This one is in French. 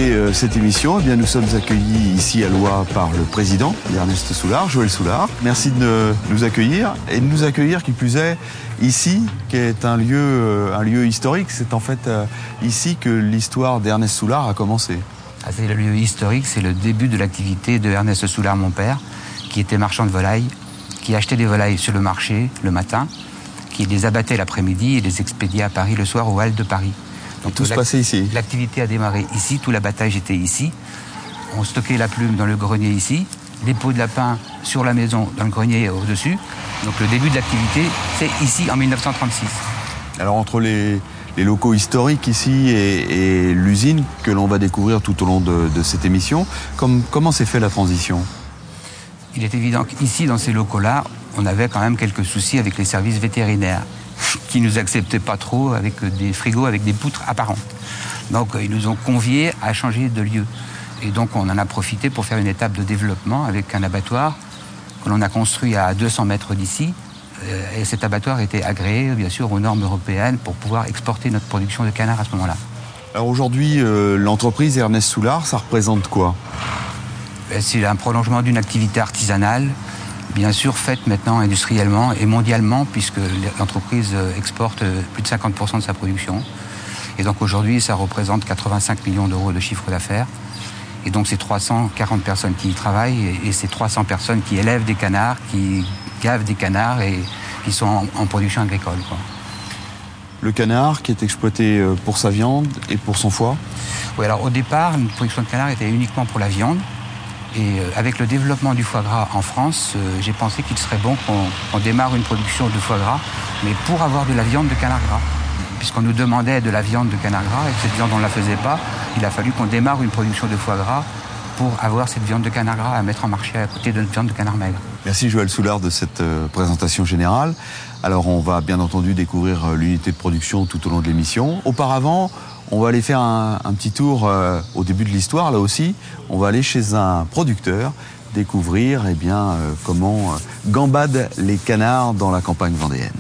débuter cette émission, eh bien, nous sommes accueillis ici à Loie par le président d'Ernest Soulard, Joël Soulard. Merci de nous accueillir et de nous accueillir, qui plus est, ici, qui est un lieu historique. C'est en fait ici que l'histoire d'Ernest Soulard a commencé. C'est le lieu historique, c'est le début de l'activité de Ernest Soulard, mon père, qui était marchand de volailles, qui achetait des volailles sur le marché le matin, qui les abattait l'après-midi et les expédiait à Paris le soir aux Halles de Paris. Donc tout se passait ici. L'activité a démarré ici, tout l'abattage était ici. On stockait la plume dans le grenier ici, les pots de lapin sur la maison dans le grenier au-dessus. Donc le début de l'activité, c'est ici en 1936. Alors entre les locaux historiques ici et l'usine que l'on va découvrir tout au long de cette émission, comment s'est fait la transition? Il est évident qu'ici, dans ces locaux-là, on avait quand même quelques soucis avec les services vétérinaires qui ne nous acceptaient pas trop avec des frigos avec des poutres apparentes. Donc ils nous ont conviés à changer de lieu. Et donc on en a profité pour faire une étape de développement avec un abattoir que l'on a construit à 200 mètres d'ici. Et cet abattoir était agréé, bien sûr, aux normes européennes pour pouvoir exporter notre production de canard à ce moment-là. Alors aujourd'hui, l'entreprise Ernest Soulard, ça représente quoi? C'est un prolongement d'une activité artisanale, bien sûr faite maintenant industriellement et mondialement, puisque l'entreprise exporte plus de 50% de sa production. Et donc aujourd'hui, ça représente 85 millions d'euros de chiffre d'affaires. Et donc c'est 340 personnes qui y travaillent et c'est 300 personnes qui élèvent des canards, qui gavent des canards et qui sont en production agricole, quoi. Le canard qui est exploité pour sa viande et pour son foie? Oui, alors au départ, une production de canard était uniquement pour la viande. Et avec le développement du foie gras en France, j'ai pensé qu'il serait bon qu'on démarre une production de foie gras, mais pour avoir de la viande de canard gras. Puisqu'on nous demandait de la viande de canard gras et que cette viande on ne la faisait pas, il a fallu qu'on démarre une production de foie gras pour avoir cette viande de canard gras à mettre en marché à côté de notre viande de canard maigre. Merci Joël Soulard de cette présentation générale. Alors on va bien entendu découvrir l'unité de production tout au long de l'émission. Auparavant, on va aller faire un petit tour au début de l'histoire, là aussi. On va aller chez un producteur, découvrir comment gambadent les canards dans la campagne vendéenne.